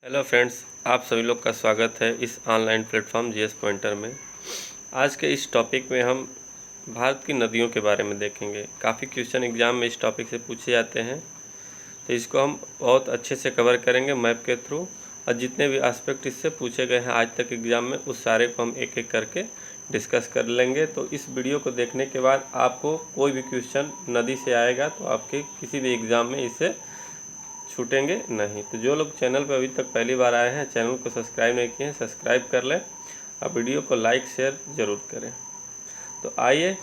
Hello friends, आप सभी लोग का स्वागत है इस ऑनलाइन प्लेटफॉर्म जीएस पॉइंटर में। आज के इस टॉपिक में हम भारत की नदियों के बारे में देखेंगे। काफ़ी क्वेश्चन एग्ज़ाम में इस टॉपिक से पूछे जाते हैं, तो इसको हम बहुत अच्छे से कवर करेंगे मैप के थ्रू। और जितने भी एस्पेक्ट इससे पूछे गए हैं आज तक एग्ज़ाम में, उस सारे को हम एक एक करके डिस्कस कर लेंगे। तो इस वीडियो को देखने के बाद आपको कोई भी क्वेश्चन नदी से आएगा तो आपके किसी भी एग्ज़ाम में इससे छूटेंगे नहीं। तो जो लोग चैनल पर अभी तक पहली बार आए हैं, चैनल को सब्सक्राइब नहीं किए हैं, सब्सक्राइब कर लें और वीडियो को लाइक शेयर ज़रूर करें। तो आइए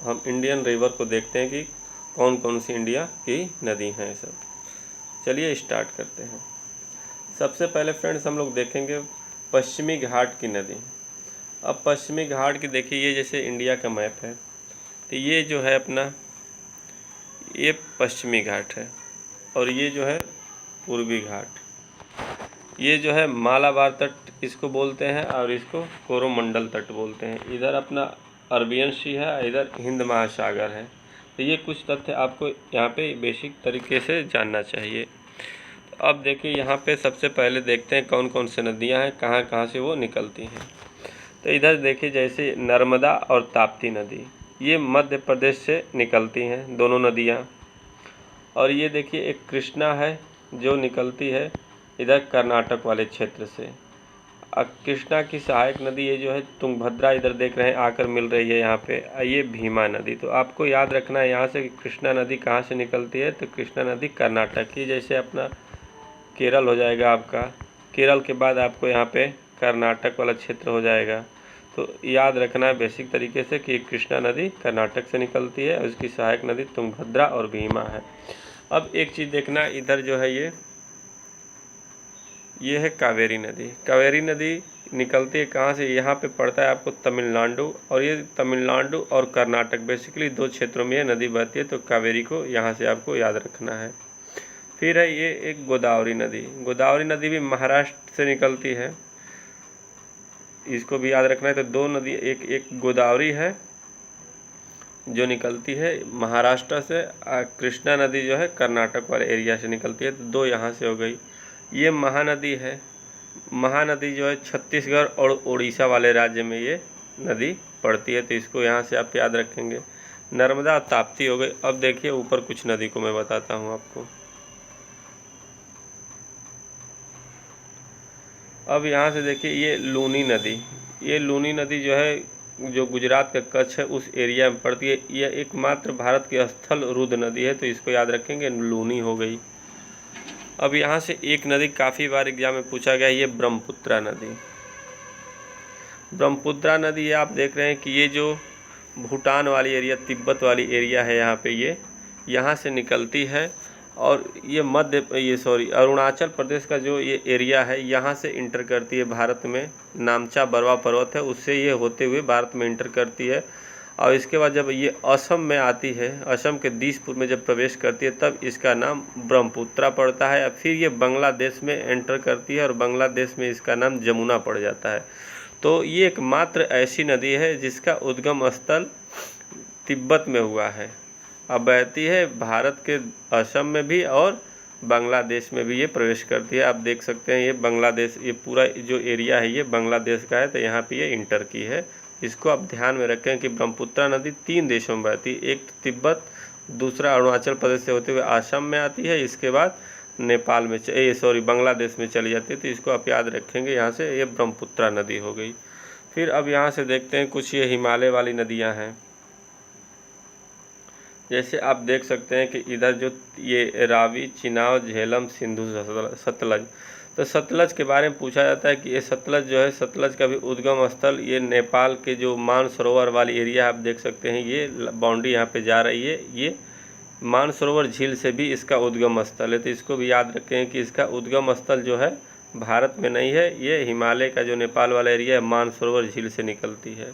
हम इंडियन रिवर को देखते हैं कि कौन कौन सी इंडिया की नदी हैं सब। चलिए स्टार्ट करते हैं। सबसे पहले फ्रेंड्स हम लोग देखेंगे पश्चिमी घाट की नदी। अब पश्चिमी घाट की देखिए, ये जैसे इंडिया का मैप है, तो ये जो है अपना ये पश्चिमी घाट है और ये जो है पूर्वी घाट। ये जो है मालाबार तट इसको बोलते हैं और इसको कोरोमंडल तट बोलते हैं। इधर अपना अरबियन सी है, इधर हिंद महासागर है। तो ये कुछ तथ्य आपको यहाँ पे बेसिक तरीके से जानना चाहिए। तो अब देखिए यहाँ पे सबसे पहले देखते हैं कौन कौन सी नदियाँ हैं, कहाँ कहाँ से वो निकलती हैं। तो इधर देखिए जैसे नर्मदा और ताप्ती नदी, ये मध्य प्रदेश से निकलती हैं दोनों नदियाँ। और ये देखिए एक कृष्णा है जो निकलती है इधर कर्नाटक वाले क्षेत्र से। कृष्णा की सहायक नदी ये जो है तुंगभद्रा, इधर देख रहे हैं आकर मिल रही है यहाँ पे। ये भीमा नदी। तो आपको याद रखना है यहाँ से कि कृष्णा नदी कहाँ से निकलती है। तो कृष्णा नदी कर्नाटक की, जैसे अपना केरल हो जाएगा आपका, केरल के बाद आपको यहाँ पे कर्नाटक वाला क्षेत्र हो जाएगा। तो याद रखना है बेसिक तरीके से कि कृष्णा नदी कर्नाटक से निकलती है और उसकी सहायक नदी तुंगभद्रा और भीमा है। अब एक चीज़ देखना, इधर जो है ये है कावेरी नदी। कावेरी नदी निकलती है कहाँ से, यहाँ पे पड़ता है आपको तमिलनाडु, और ये तमिलनाडु और कर्नाटक बेसिकली दो क्षेत्रों में ये नदी बहती है। तो कावेरी को यहाँ से आपको याद रखना है। फिर है ये एक गोदावरी नदी। गोदावरी नदी भी महाराष्ट्र से निकलती है, इसको भी याद रखना है। तो दो नदी, एक गोदावरी है जो निकलती है महाराष्ट्र से, कृष्णा नदी जो है कर्नाटक वाले एरिया से निकलती है। तो दो यहाँ से हो गई। ये महानदी है। महानदी जो है छत्तीसगढ़ और उड़ीसा वाले राज्य में ये नदी पड़ती है, तो इसको यहाँ से आप याद रखेंगे। नर्मदा ताप्ती हो गई। अब देखिए ऊपर कुछ नदी को मैं बताता हूँ आपको। अब यहाँ से देखिए ये लूनी नदी। ये लूनी नदी जो है जो गुजरात का कच्छ है उस एरिया में पड़ती है। यह एकमात्र भारत की स्थल रुद्र नदी है, तो इसको याद रखेंगे, लूनी हो गई। अब यहाँ से एक नदी काफ़ी बार एग्जाम में पूछा गया है, ये ब्रह्मपुत्रा नदी। ब्रह्मपुत्रा नदी आप देख रहे हैं कि ये जो भूटान वाली एरिया, तिब्बत वाली एरिया है, यहाँ पे ये यहाँ से निकलती है। और ये अरुणाचल प्रदेश का जो ये एरिया है यहाँ से इंटर करती है भारत में। नामचा बरवा पर्वत है, उससे ये होते हुए भारत में इंटर करती है। और इसके बाद जब ये असम में आती है, असम के दिसपुर में जब प्रवेश करती है, तब इसका नाम ब्रह्मपुत्रा पड़ता है। फिर ये बांग्लादेश में एंटर करती है और बांग्लादेश में इसका नाम जमुना पड़ जाता है। तो ये एकमात्र ऐसी नदी है जिसका उद्गम स्थल तिब्बत में हुआ है। अब बहती है भारत के असम में भी और बांग्लादेश में भी ये प्रवेश करती है। आप देख सकते हैं ये बांग्लादेश, ये पूरा जो एरिया है ये बांग्लादेश का है, तो यहाँ पे ये इंटर की है। इसको आप ध्यान में रखें कि ब्रह्मपुत्रा नदी 3 देशों में बहती है। एक तिब्बत, दूसरा अरुणाचल प्रदेश से होते हुए असम में आती है, इसके बाद नेपाल में बांग्लादेश में चली जाती है। तो इसको आप याद रखेंगे। यहाँ से ये ब्रह्मपुत्रा नदी हो गई। फिर अब यहाँ से देखते हैं कुछ ये हिमालय वाली नदियाँ हैं। जैसे आप देख सकते हैं कि इधर जो ये रावी, चिनाब, झेलम, सिंधु, सतलज। तो सतलज के बारे में पूछा जाता है कि ये सतलज जो है, सतलज का भी उद्गम स्थल ये नेपाल के जो मानसरोवर वाली एरिया आप देख सकते हैं, ये बाउंड्री यहाँ पे जा रही है। ये मानसरोवर झील से भी इसका उद्गम स्थल है। तो इसको भी याद रखें कि इसका उद्गम स्थल जो है भारत में नहीं है, ये हिमालय का जो नेपाल वाला एरिया है मानसरोवर झील से निकलती है।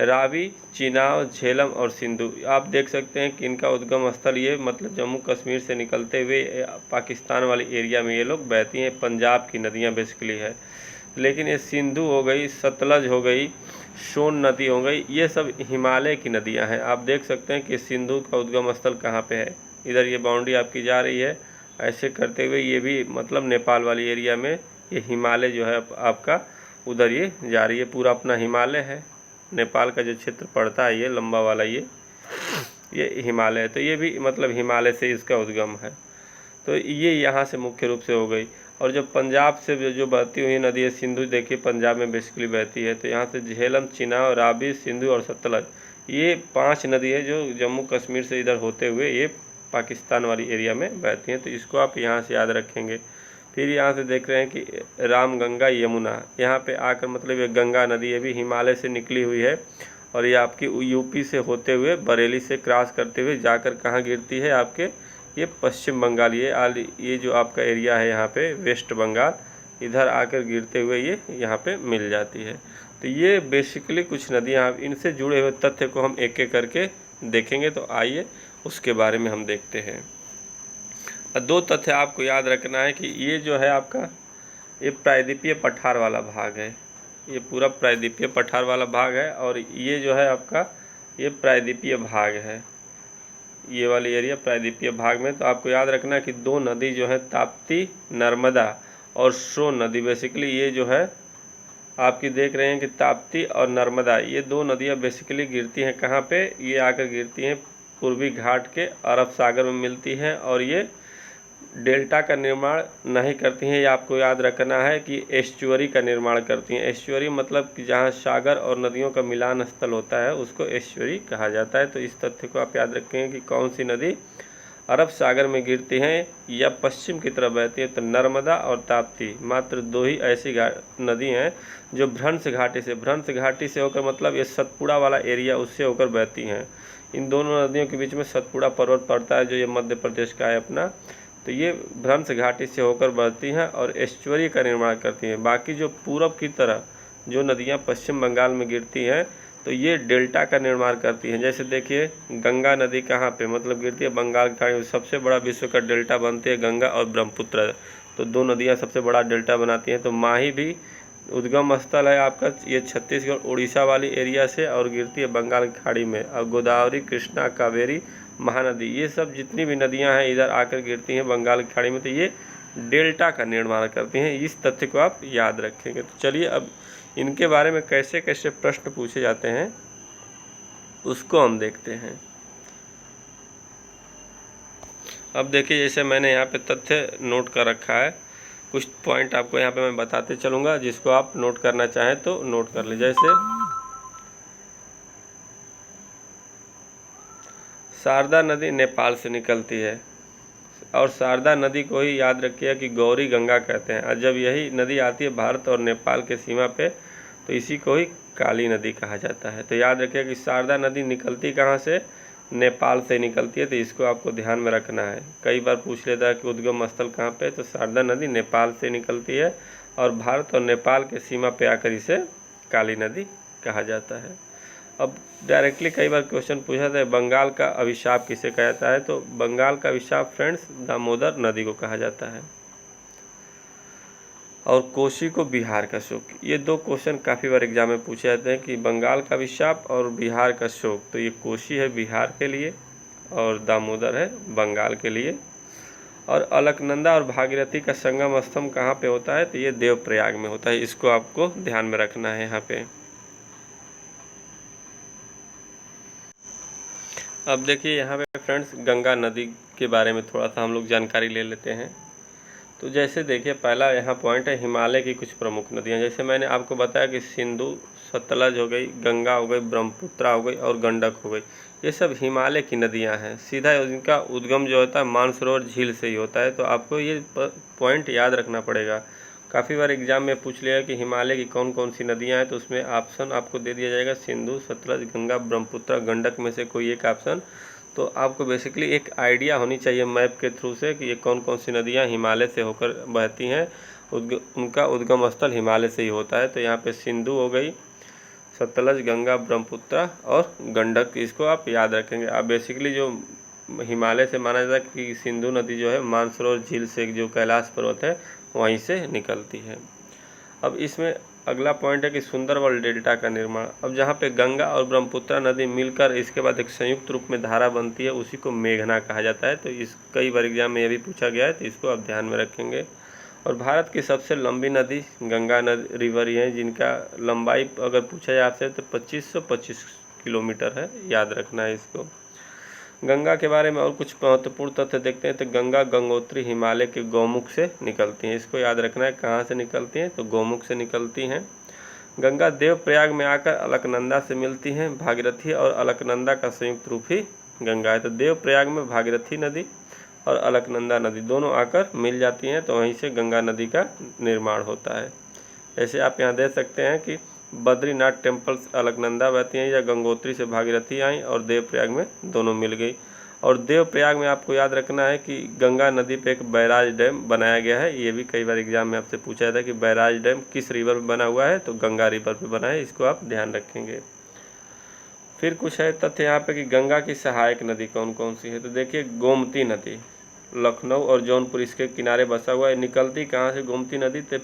रावी, चिनाब, झेलम और सिंधु आप देख सकते हैं कि इनका उद्गम स्थल ये मतलब जम्मू कश्मीर से निकलते हुए पाकिस्तान वाली एरिया में ये लोग बहती हैं। पंजाब की नदियाँ बेसिकली है। लेकिन ये सिंधु हो गई, सतलज हो गई, सोन नदी हो गई, ये सब हिमालय की नदियाँ हैं। आप देख सकते हैं कि सिंधु का उद्गम स्थल कहाँ पे है। इधर ये बाउंड्री आपकी जा रही है, ऐसे करते हुए ये भी मतलब नेपाल वाली एरिया में ये हिमालय जो है आपका उधर ये जा रही है, पूरा अपना हिमालय है। नेपाल का जो क्षेत्र पड़ता है ये लंबा वाला ये हिमालय है। तो ये भी मतलब हिमालय से इसका उद्गम है। तो ये यहाँ से मुख्य रूप से हो गई। और जो पंजाब से जो बहती हुई नदी है सिंधु, देखिए पंजाब में बेसिकली बहती है। तो यहाँ से झेलम, चिनाब, रावी, सिंधु और सतलज, ये 5 नदी है जो जम्मू कश्मीर से इधर होते हुए ये पाकिस्तान वाली एरिया में बहती हैं। तो इसको आप यहाँ से याद रखेंगे। फिर यहाँ से देख रहे हैं कि राम, गंगा, यमुना, यहाँ पे आकर मतलब ये गंगा नदी ये भी हिमालय से निकली हुई है और ये आपकी यूपी से होते हुए बरेली से क्रॉस करते हुए जाकर कहाँ गिरती है, आपके ये पश्चिम बंगाल, ये जो आपका एरिया है यहाँ पे वेस्ट बंगाल, इधर आकर गिरते हुए ये यहाँ पे मिल जाती है। तो ये बेसिकली कुछ नदियाँ, इनसे जुड़े हुए तथ्य को हम एक एक करके देखेंगे। तो आइए उसके बारे में हम देखते हैं। 2 तथ्य आपको याद रखना है कि ये जो है आपका ये प्रायद्वीपीय पठार वाला भाग है, ये पूरा प्रायद्वीपीय पठार वाला भाग है। और ये जो है आपका ये प्रायद्वीपीय भाग है, ये वाली एरिया प्रायद्वीपीय भाग में। तो आपको याद रखना है कि 2 नदी जो है ताप्ती, नर्मदा और सोन नदी, बेसिकली ये जो है आपकी देख रहे हैं कि ताप्ती और नर्मदा, ये 2 नदियाँ बेसिकली गिरती हैं कहाँ पे, ये आकर गिरती हैं पूर्वी घाट के अरब सागर में मिलती हैं। और ये डेल्टा का निर्माण नहीं करती हैं, ये आपको याद रखना है कि एस्चुअरी का निर्माण करती हैं। एस्चुअरी मतलब कि जहाँ सागर और नदियों का मिलान स्थल होता है उसको एस्चुअरी कहा जाता है। तो इस तथ्य को आप याद रखेंगे कि कौन सी नदी अरब सागर में गिरती हैं या पश्चिम की तरफ बहती है। तो नर्मदा और ताप्ती मात्र 2 ही ऐसी नदी हैं जो भ्रंश घाटी से होकर मतलब ये सतपुड़ा वाला एरिया उससे होकर बहती हैं। इन दोनों नदियों के बीच में सतपुड़ा पर्वत पड़ता है जो ये मध्य प्रदेश का है अपना। तो ये भ्रंश घाटी से होकर बहती हैं और एस्चुअरी का निर्माण करती हैं। बाकी जो पूरब की तरह जो नदियाँ पश्चिम बंगाल में गिरती हैं तो ये डेल्टा का निर्माण करती हैं। जैसे देखिए गंगा नदी कहाँ पे मतलब गिरती है, बंगाल की खाड़ी में। सबसे बड़ा विश्व का डेल्टा बनती है गंगा और ब्रह्मपुत्र, तो 2 नदियाँ सबसे बड़ा डेल्टा बनाती हैं। तो माही भी उद्गम स्थल है आपका ये छत्तीसगढ़ उड़ीसा वाली एरिया से और गिरती है बंगाल की खाड़ी में। और गोदावरी, कृष्णा, कावेरी, महानदी, ये सब जितनी भी नदियां हैं इधर आकर गिरती हैं बंगाल की खाड़ी में। तो ये डेल्टा का निर्माण करती हैं, इस तथ्य को आप याद रखेंगे। तो चलिए अब इनके बारे में कैसे कैसे प्रश्न पूछे जाते हैं उसको हम देखते हैं। अब देखिए जैसे मैंने यहाँ पे तथ्य नोट कर रखा है, कुछ पॉइंट आपको यहाँ पे मैं बताते चलूँगा, जिसको आप नोट करना चाहें तो नोट कर लीजिए। जैसे शारदा नदी नेपाल से निकलती है और शारदा नदी को ही याद रखिए कि गौरी गंगा कहते हैं। और जब यही नदी आती है भारत और नेपाल के सीमा पे तो इसी को ही काली नदी कहा जाता है। तो याद रखिए कि शारदा नदी निकलती कहाँ से, नेपाल से निकलती है। तो इसको आपको ध्यान में रखना है, कई बार पूछ लेता है कि उद्गम स्थल कहाँ पे, तो शारदा नदी नेपाल से निकलती है और भारत और नेपाल के सीमा पे आकर इसे काली नदी कहा जाता है। अब डायरेक्टली कई बार क्वेश्चन पूछा था बंगाल का अभिशाप किसे कहा जाता है, तो बंगाल का अभिशाप फ्रेंड्स दामोदर नदी को कहा जाता है। और कोसी को बिहार का शोक, ये 2 क्वेश्चन काफ़ी बार एग्जाम में पूछे जाते हैं कि बंगाल का अभिशाप और बिहार का शोक। तो ये कोसी है बिहार के लिए और दामोदर है बंगाल के लिए। और अलकनंदा और भागीरथी का संगम स्तंभ कहाँ पे होता है, तो ये देवप्रयाग में होता है। इसको आपको ध्यान में रखना है यहाँ पे। अब देखिए यहाँ पे फ्रेंड्स गंगा नदी के बारे में थोड़ा सा हम लोग जानकारी ले लेते हैं। तो जैसे देखिए पहला यहाँ पॉइंट है हिमालय की कुछ प्रमुख नदियाँ। जैसे मैंने आपको बताया कि सिंधु, सतलज हो गई, गंगा हो गई, ब्रह्मपुत्रा हो गई और गंडक हो गई, ये सब हिमालय की नदियाँ हैं। सीधा इनका उद्गम जो होता है मानसरोवर झील से ही होता है। तो आपको ये पॉइंट याद रखना पड़ेगा। काफ़ी बार एग्जाम में पूछ लिया कि हिमालय की कौन कौन सी नदियाँ हैं, तो उसमें ऑप्शन आपको दे दिया जाएगा सिंधु, सतलज, गंगा, ब्रह्मपुत्र, गंडक में से कोई एक ऑप्शन। तो आपको बेसिकली एक आइडिया होनी चाहिए मैप के थ्रू से कि ये कौन कौन सी नदियाँ हिमालय से होकर बहती हैं, उनका उद्गम स्थल हिमालय से ही होता है। तो यहाँ पे सिंधु हो गई, सतलज, गंगा, ब्रह्मपुत्र और गंडक, इसको आप याद रखेंगे। आप बेसिकली जो हिमालय से माना जाता है कि सिंधु नदी जो है मानसरोवर झील से जो कैलाश पर्वत है वहीं से निकलती है। अब इसमें अगला पॉइंट है कि सुंदरबन डेल्टा का निर्माण। अब जहाँ पे गंगा और ब्रह्मपुत्र नदी मिलकर इसके बाद एक संयुक्त रूप में धारा बनती है, उसी को मेघना कहा जाता है। तो इस कई बार एग्जाम में ये भी पूछा गया है, तो इसको आप ध्यान में रखेंगे। और भारत की सबसे लंबी नदी गंगा नदी रिवर ही है, जिनका लंबाई अगर पूछा जाए आपसे तो 2525 किलोमीटर है, याद रखना है इसको। गंगा के बारे में और कुछ महत्वपूर्ण तथ्य देखते हैं तो गंगा गंगोत्री हिमालय के गौमुख से निकलती हैं, इसको याद रखना है। कहाँ से निकलती हैं तो गौमुख से निकलती हैं। गंगा देवप्रयाग में आकर अलकनंदा से मिलती हैं। भागीरथी और अलकनंदा का संयुक्त रूप ही गंगा है। तो देवप्रयाग में भागीरथी नदी और अलकनंदा नदी दोनों आकर मिल जाती हैं, तो वहीं से गंगा नदी का निर्माण होता है। ऐसे आप यहाँ देख सकते हैं कि बद्रीनाथ टेम्पल से अलकनंदा बहती हैं या गंगोत्री से भागीरथी आई और देवप्रयाग में दोनों मिल गई। और देवप्रयाग में आपको याद रखना है कि गंगा नदी पे एक बैराज डैम बनाया गया है। ये भी कई बार एग्जाम में आपसे पूछा जाता है कि बैराज डैम किस रिवर पे बना हुआ है, तो गंगा रिवर पे बना है, इसको आप ध्यान रखेंगे। फिर कुछ है तथ्य यहाँ पे कि गंगा की सहायक नदी कौन कौन सी है, तो देखिए गोमती नदी लखनऊ और जौनपुर इसके किनारे बसा हुआ है। निकलती कहाँ से गोमती नदी, तो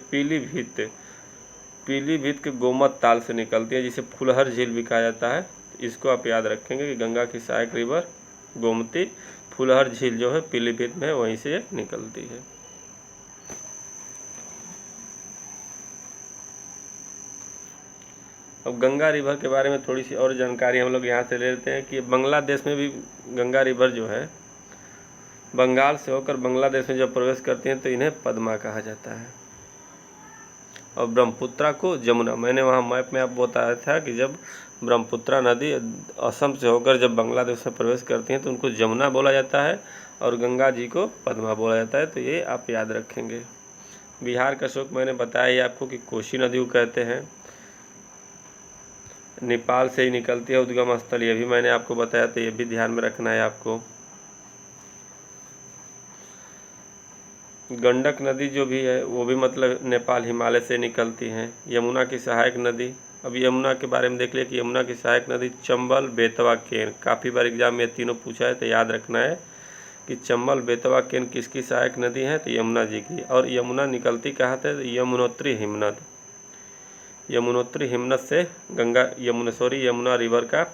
पीलीभीत के गोमत ताल से निकलती है, जिसे फुलहर झील भी कहा जाता है। इसको आप याद रखेंगे कि गंगा की सहायक रिवर गोमती, फुलहर झील जो है पीलीभीत में है, वहीं से निकलती है। अब गंगा रिवर के बारे में थोड़ी सी और जानकारी हम लोग यहाँ से ले लेते हैं कि बांग्लादेश में भी गंगा रिवर जो है बंगाल से होकर बांग्लादेश में जब प्रवेश करती हैं तो इन्हें पद्मा कहा जाता है। और ब्रह्मपुत्रा को जमुना, मैंने वहाँ मैप में आपको बताया था कि जब ब्रह्मपुत्रा नदी असम से होकर जब बांग्लादेश में प्रवेश करती हैं तो उनको जमुना बोला जाता है और गंगा जी को पद्मा बोला जाता है, तो ये आप याद रखेंगे। बिहार का शोक मैंने बताया ही आपको कि कोसी नदी को कहते हैं। नेपाल से ही निकलती है उद्गम स्थल, ये भी मैंने आपको बताया, तो ये भी ध्यान में रखना है आपको। गंडक नदी जो भी है वो भी मतलब नेपाल हिमालय से निकलती हैं। यमुना की सहायक नदी, अब यमुना के बारे में देख लिया कि यमुना की सहायक नदी चंबल, बेतवा, केन, काफ़ी बार एग्जाम में तीनों पूछा है, तो याद रखना है कि चंबल, बेतवा, केन किसकी सहायक नदी है, तो यमुना जी की। और यमुना निकलती कहाँ से, यमुनोत्री हिमनद, यमुनोत्री हिमनद से यमुना रिवर का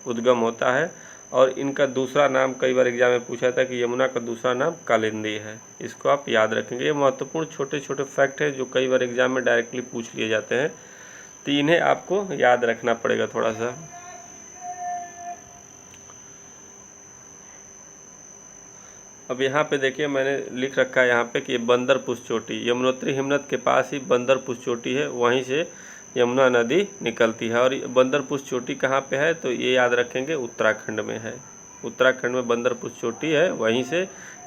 उद्गम होता है। और इनका दूसरा नाम कई बार एग्जाम में पूछा था कि यमुना का दूसरा नाम कालिंदी है, इसको आप याद रखेंगे। ये महत्वपूर्ण छोटे छोटे फैक्ट हैं जो कई बार एग्जाम में डायरेक्टली पूछ लिए जाते हैं, तो इन्हें आपको याद रखना पड़ेगा थोड़ा सा। अब यहाँ पे देखिए मैंने लिख रखा है यहाँ पे कि बंदरपुर चोटी, यमुनोत्री हिमनद के पास ही बंदरपुर चोटी है, वहीं से यमुना नदी निकलती है। और बंदरपुर चोटी कहाँ पे है, तो ये याद रखेंगे उत्तराखंड में है। उत्तराखंड में बंदरपुर चोटी है, वहीं से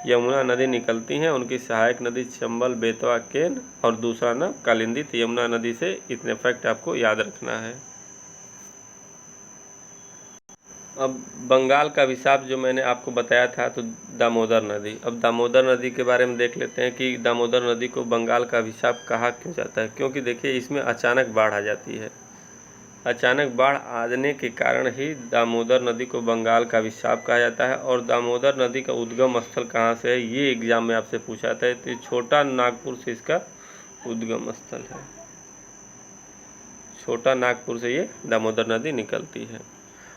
यमुना नदी निकलती हैं। उनकी सहायक नदी चंबल, बेतवा, केन और दूसरा नाम कालिंदी। तो यमुना नदी से इतने फैक्ट आपको याद रखना है। अब बंगाल का अभिशाप जो मैंने आपको बताया था, तो दामोदर नदी। अब दामोदर नदी के बारे में देख लेते हैं कि दामोदर नदी को बंगाल का अभिशाप कहा क्यों जाता है। क्योंकि देखिए इसमें अचानक बाढ़ आ जाती है। अचानक बाढ़ आने के कारण ही दामोदर नदी को बंगाल का अभिशाप कहा जाता है। और दामोदर नदी का उद्गम स्थल कहाँ से है, ये एग्जाम में आपसे पूछा जाता है। तो छोटा नागपुर से इसका उद्गम स्थल है। छोटा नागपुर से ये दामोदर नदी निकलती है।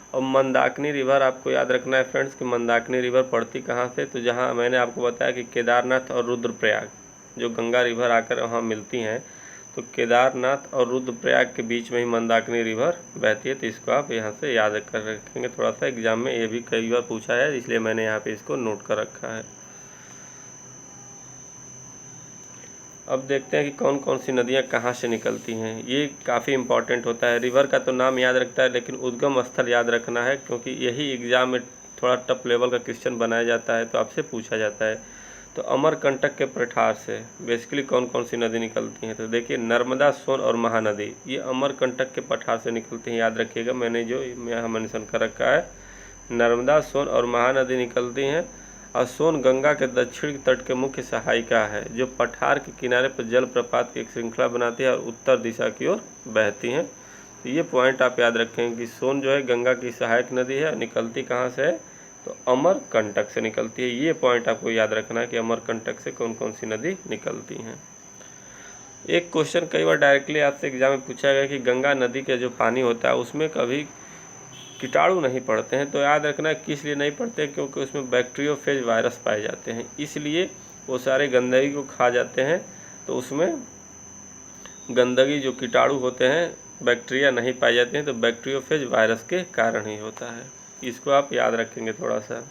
और मंदाकिनी रिवर आपको याद रखना है फ्रेंड्स कि मंदाकिनी रिवर पड़ती कहाँ से, तो जहाँ मैंने आपको बताया कि केदारनाथ और रुद्रप्रयाग जो गंगा रिवर आकर वहाँ मिलती हैं, तो केदारनाथ और रुद्रप्रयाग के बीच में ही मंदाकिनी रिवर बहती है। तो इसको आप यहाँ से याद कर रखेंगे थोड़ा सा, एग्जाम में ये भी कई बार पूछा है, इसलिए मैंने यहाँ पे इसको नोट कर रखा है। अब देखते हैं कि कौन कौन सी नदियाँ कहाँ से निकलती हैं। ये काफ़ी इंपॉर्टेंट होता है। रिवर का तो नाम याद रखता है, लेकिन उद्गम स्थल याद रखना है, क्योंकि यही एग्ज़ाम में थोड़ा टफ लेवल का क्वेश्चन बनाया जाता है, तो आपसे पूछा जाता है। तो अमरकंटक के पठार से बेसिकली कौन कौन सी नदी निकलती हैं, तो देखिए नर्मदा, सोन और महानदी, ये अमरकंटक के पठार से निकलती हैं। याद रखिएगा, मैंने जो यहाँ मेंशन कर रखा है, नर्मदा, सोन और महानदी निकलती हैं। और सोन गंगा के दक्षिण तट के मुख्य सहायिका है, जो पठार के किनारे पर जलप्रपात की एक श्रृंखला बनाती है और उत्तर दिशा की ओर बहती हैं। तो ये पॉइंट आप याद रखेंगे कि सोन जो है गंगा की सहायक नदी है, निकलती कहाँ से है, तो अमरकंटक से निकलती है। ये पॉइंट आपको याद रखना है कि अमरकंटक से कौन कौन सी नदी निकलती हैं। एक क्वेश्चन कई बार डायरेक्टली आपसे एग्जाम में पूछा गया कि गंगा नदी का जो पानी होता है उसमें कभी कीटाणु नहीं पड़ते हैं, तो याद रखना किस लिए नहीं पड़ते हैं, क्योंकि उसमें बैक्टीरियोफेज वायरस पाए जाते हैं, इसलिए वो सारे गंदगी को खा जाते हैं तो उसमें गंदगी जो कीटाणु होते हैं, बैक्टीरिया नहीं पाई जाती हैं, तो बैक्टीरियोफेज वायरस के कारण ही होता है। इसको आप याद रखेंगे थोड़ा सा।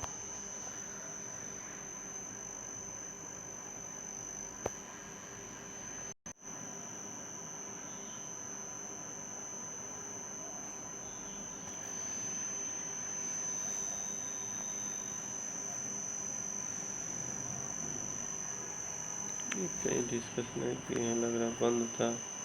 कहीं डिस्कस नहीं किए हैं, लग रहा बंद था।